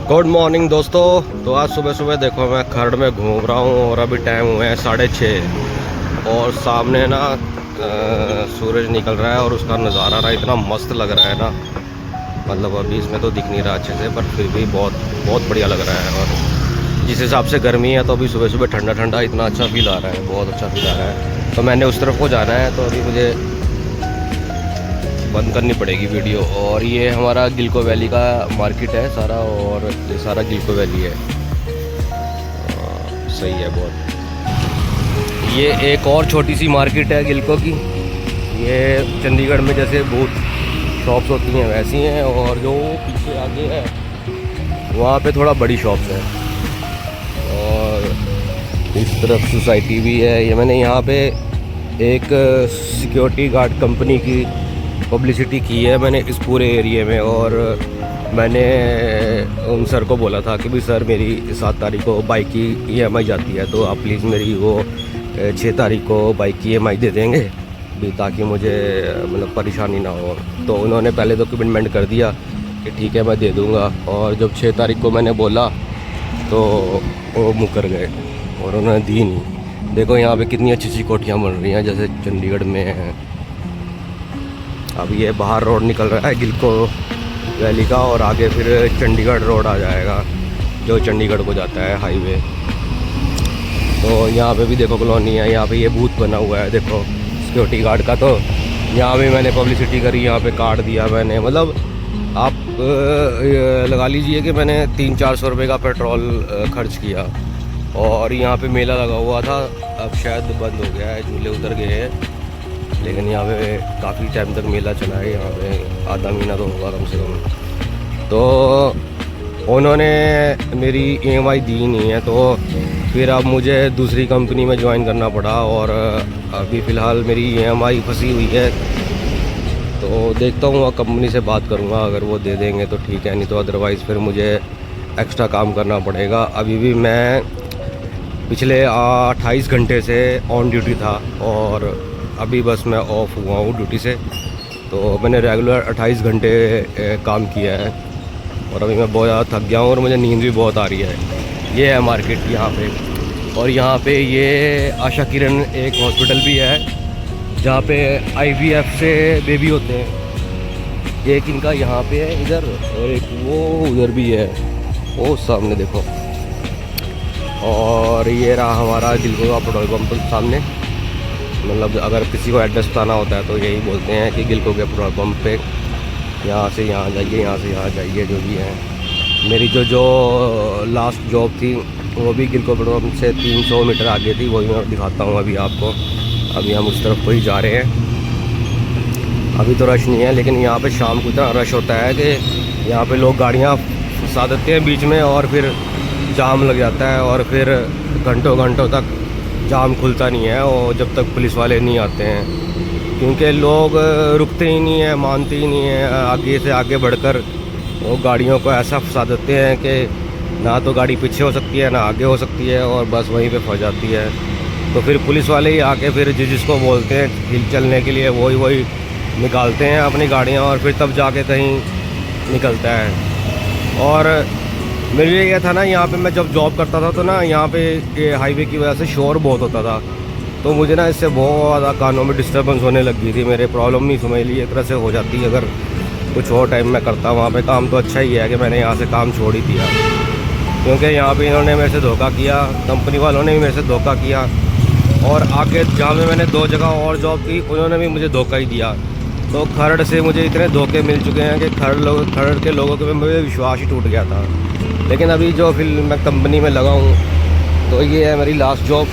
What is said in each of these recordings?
Good morning दोस्तों। तो आज सुबह सुबह देखो मैं खरड़ में घूम रहा हूँ और अभी टाइम हुए हैं 6:30 और सामने ना सूरज निकल रहा है और उसका नज़ारा ना इतना मस्त लग रहा है ना। मतलब अभी इसमें तो दिख नहीं रहा अच्छे से, पर फिर भी बहुत बहुत बढ़िया लग रहा है। और जिस हिसाब से गर्मी है तो अभी सुबह सुबह ठंडा ठंडा इतना अच्छा फील आ रहा है, बहुत अच्छा फील आ रहा है। तो मैंने उस तरफ को जाना है, तो अभी मुझे बंद करनी पड़ेगी वीडियो। और ये हमारा गिलको वैली का मार्केट है सारा, और ये सारा गिलको वैली है। सही है बहुत। ये एक और छोटी सी मार्केट है गिलको की। ये चंडीगढ़ में जैसे बहुत शॉप्स होती हैं वैसी हैं, और जो पीछे आगे है वहाँ पे थोड़ा बड़ी शॉप्स है। और इस तरफ सोसाइटी भी है। ये मैंने यहाँ पे एक सिक्योरिटी गार्ड कंपनी की पब्लिसिटी की है मैंने इस पूरे एरिया में। और मैंने उन सर को बोला था कि भी सर मेरी 7 तारीख को बाइक की EMI जाती है, तो आप प्लीज़ मेरी वो 6 तारीख को बाइक की EMI दे देंगे भी, ताकि मुझे मतलब परेशानी ना हो। तो उन्होंने पहले तो कमिटमेंट कर दिया कि ठीक है मैं दे दूँगा, और जब 6 तारीख को मैंने बोला तो वो मुकर गए और उन्होंने दी नहीं। देखो यहाँ पे कितनी अच्छी अच्छी कोठियाँ बन रही हैं जैसे चंडीगढ़ में हैं। अब ये बाहर रोड निकल रहा है गिलको वैली का, और आगे फिर चंडीगढ़ रोड आ जाएगा जो चंडीगढ़ को जाता है हाईवे। तो यहाँ पे भी देखो कॉलोनी है। यहाँ पे ये बूथ बना हुआ है देखो सिक्योरिटी गार्ड का। तो यहाँ भी मैंने पब्लिसिटी करी, यहाँ पे कार्ड दिया मैंने। मतलब आप लगा लीजिए कि मैंने 300-400 रुपये का पेट्रोल खर्च किया। और यहाँ पे मेला लगा हुआ था, अब शायद बंद हो गया है, झूले उतर गए हैं, लेकिन यहाँ पे काफ़ी टाइम तक मेला चला है। यहाँ पे आधा महीना तो होगा कम से कम। तो उन्होंने मेरी EMI दी नहीं है, तो फिर अब मुझे दूसरी कंपनी में ज्वाइन करना पड़ा। और अभी फ़िलहाल मेरी EMI फंसी हुई है। तो देखता हूँ, कंपनी से बात करूँगा, अगर वो दे देंगे तो ठीक है, नहीं तो अदरवाइज़ फिर मुझे एक्स्ट्रा काम करना पड़ेगा। अभी भी मैं पिछले 28 घंटे से ऑन ड्यूटी था और अभी बस मैं ऑफ हुआ हूँ ड्यूटी से। तो मैंने रेगुलर 28 घंटे काम किया है और अभी मैं बहुत ज़्यादा थक गया हूँ और मुझे नींद भी बहुत आ रही है। ये है मार्केट यहाँ पे। और यहाँ पे ये आशा किरण एक हॉस्पिटल भी है जहाँ पे IVF से बेबी होते हैं। एक इनका यहाँ पे है इधर, और एक वो उधर भी है, वो सामने देखो। और ये रहा हमारा गिलको का पेट्रोल पंप सामने। मतलब अगर किसी को एड्रेस बताना होता है तो यही बोलते हैं कि गिलको के पेट्रोल पंप पे यहाँ से यहाँ जाइए, यहाँ से यहाँ जाइए, जो भी है। मेरी जो लास्ट जॉब थी वो भी गिलको पेट्रोल पंप से 300 मीटर आगे थी, वही मैं दिखाता हूँ अभी आपको। अभी हम उस तरफ को ही जा रहे हैं। अभी तो रश नहीं है, लेकिन यहाँ पे शाम को इतना रश होता है कि यहाँ पे लोग गाड़ियाँ फंसा देते हैं बीच में, और फिर जाम लग जाता है, और फिर घंटों घंटों तक जाम खुलता नहीं है, और जब तक पुलिस वाले नहीं आते हैं। क्योंकि लोग रुकते ही नहीं हैं, मानते ही नहीं हैं। आगे से आगे बढ़कर वो गाड़ियों को ऐसा फंसा देते हैं कि ना तो गाड़ी पीछे हो सकती है ना आगे हो सकती है, और बस वहीं पे फंस जाती है। तो फिर पुलिस वाले ही आके फिर जिसको बोलते हैं हिल चलने के लिए, वही निकालते हैं अपनी गाड़ियाँ, और फिर तब जाके कहीं निकलता है। और मेरे ये था ना, यहाँ पे मैं जब जॉब करता था तो ना यहाँ पे ये हाईवे की वजह से शोर बहुत होता था, तो मुझे ना इससे बहुत ज़्यादा कानों में डिस्टर्बेंस होने लग गई थी। मेरे प्रॉब्लम नहीं समझ ली, एक तरह से हो जाती अगर कुछ और टाइम में करता वहाँ पे काम। तो अच्छा ही है कि मैंने यहाँ से काम छोड़ ही दिया, क्योंकि यहाँ पे इन्होंने मेरे से धोखा किया, कंपनी वालों ने भी मेरे से धोखा किया। और आगे जहाँ पे मैंने 2 जगह और जॉब की उन्होंने भी मुझे धोखा ही दिया। तो खरड़ से मुझे इतने धोखे मिल चुके हैं कि खरड़ के लोगों के मुझे विश्वास ही टूट गया था। लेकिन अभी जो फिर मैं कंपनी में लगा हूँ, तो ये है मेरी लास्ट जॉब।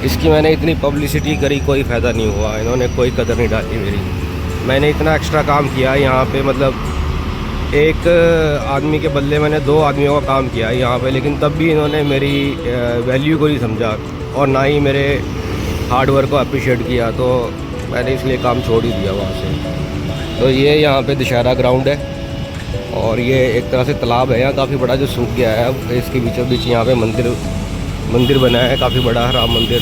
इसकी मैंने इतनी पब्लिसिटी करी, कोई फ़ायदा नहीं हुआ, इन्होंने कोई कदर नहीं डाली मेरी। मैंने इतना एक्स्ट्रा काम किया यहाँ पे, मतलब एक आदमी के बदले मैंने 2 आदमियों का काम किया यहाँ पे, लेकिन तब भी इन्होंने मेरी वैल्यू को नहीं समझा और ना ही मेरे हार्ड वर्क को अप्रिशिएट किया। तो मैंने इसलिए काम छोड़ ही दिया वहाँ से। तो ये यहाँ पे दशहरा ग्राउंड है, और ये एक तरह से तालाब है यहाँ काफ़ी बड़ा जो सूख गया है। अब इसके बीचों बीच यहाँ पे मंदिर बना है काफ़ी बड़ा, राम मंदिर।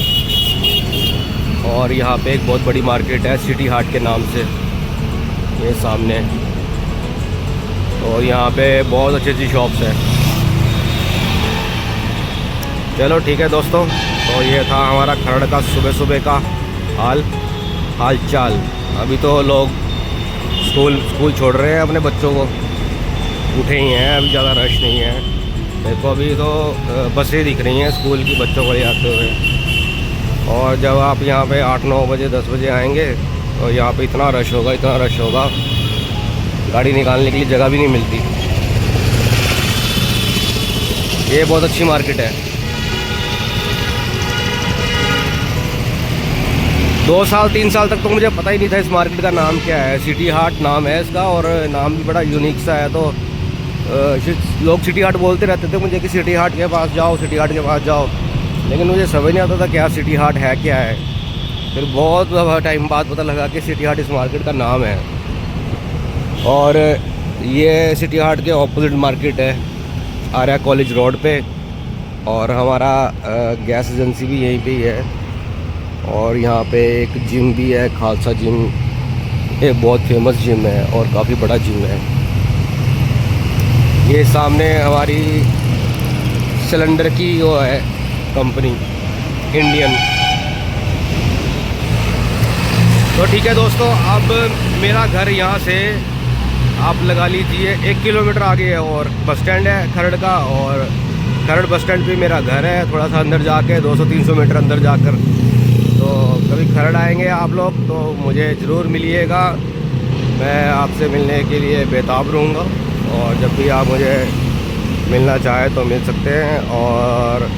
और यहाँ पे एक बहुत बड़ी मार्केट है सिटी हाट के नाम से, ये सामने। और यहाँ पे बहुत अच्छी अच्छी शॉप्स हैं। चलो ठीक है दोस्तों, तो ये था हमारा खरड़ का सुबह सुबह का हाल चाल। अभी तो लोग स्कूल छोड़ रहे हैं अपने बच्चों को, उठे ही हैं, अभी ज़्यादा रश नहीं है। देखो अभी तो बसें दिख रही हैं स्कूल की बच्चों को ले जाते हुए। और जब आप यहाँ पे 8-9 बजे 10 बजे आएंगे तो यहाँ पे इतना रश होगा, गाड़ी निकालने के लिए जगह भी नहीं मिलती। ये बहुत अच्छी मार्केट है। 2 साल 3 साल तक तो मुझे पता ही नहीं था इस मार्केट का नाम क्या है। सिटी हाट नाम है इसका, और नाम भी बड़ा यूनिक सा है। तो लोग सिटी हाट बोलते रहते थे मुझे कि सिटी हाट के पास जाओ, सिटी हाट के पास जाओ, लेकिन मुझे समझ नहीं आता था क्या सिटी हाट है क्या है। फिर बहुत टाइम बाद पता लगा कि सिटी हाट इस मार्केट का नाम है। और ये सिटी हाट के ऑपोजिट मार्केट है, आर्या कॉलेज रोड पे, और हमारा गैस एजेंसी भी यहीं पे ही है। और यहाँ पे एक जिम भी है, खालसा जिम। ये बहुत फेमस जिम है और काफ़ी बड़ा जिम है। ये सामने हमारी सिलेंडर की वो है कंपनी, इंडियन। तो ठीक है दोस्तों, अब मेरा घर यहाँ से आप लगा लीजिए 1 किलोमीटर आगे है और बस स्टैंड है खरड़ का, और खरड़ बस स्टैंड पे मेरा घर है। थोड़ा सा अंदर जाके 200-300 मीटर अंदर जाकर। तो कभी खरड़ आएंगे आप लोग तो मुझे ज़रूर मिलिएगा, मैं आपसे मिलने के लिए बेताब रहूँगा। और जब भी आप मुझे मिलना चाहें तो मिल सकते हैं। और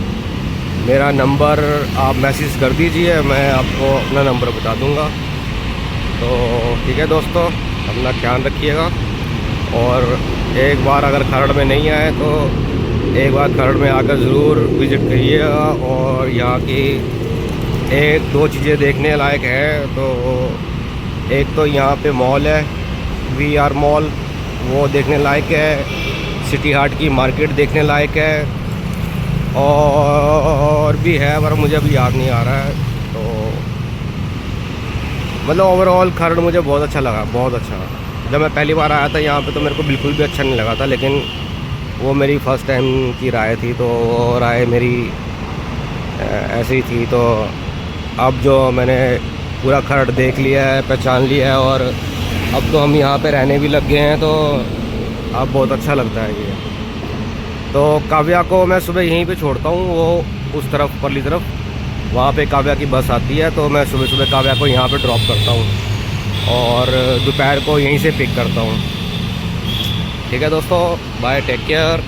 मेरा नंबर आप मैसेज कर दीजिए, मैं आपको अपना नंबर बता दूँगा। तो ठीक है दोस्तों, अपना ख्याल रखिएगा। और एक बार अगर खरड़ में नहीं आए तो एक बार खरड़ में आकर ज़रूर विज़िट करिएगा। और यहाँ की 1-2 चीज़ें देखने लायक है। तो एक तो यहाँ पे मॉल है, VR मॉल, वो देखने लायक है। सिटी हाट की मार्केट देखने लायक है, और भी है पर मुझे अभी याद नहीं आ रहा है। तो मतलब ओवरऑल खरड़ मुझे बहुत अच्छा लगा, बहुत अच्छा। जब मैं पहली बार आया था यहाँ पे तो मेरे को बिल्कुल भी अच्छा नहीं लगा था, लेकिन वो मेरी फ़र्स्ट टाइम की राय थी, तो वो राय मेरी ऐसे ही थी। तो अब जो मैंने पूरा खरड़ देख लिया है, पहचान लिया है, और अब तो हम यहाँ पे रहने भी लग गए हैं, तो अब बहुत अच्छा लगता है ये। तो काव्या को मैं सुबह यहीं पे छोड़ता हूँ, वो उस तरफ परली तरफ, वहाँ पे काव्या की बस आती है। तो मैं सुबह सुबह काव्या को यहाँ पे ड्रॉप करता हूँ और दोपहर को यहीं से पिक करता हूँ। ठीक है दोस्तों, बाय, टेक केयर।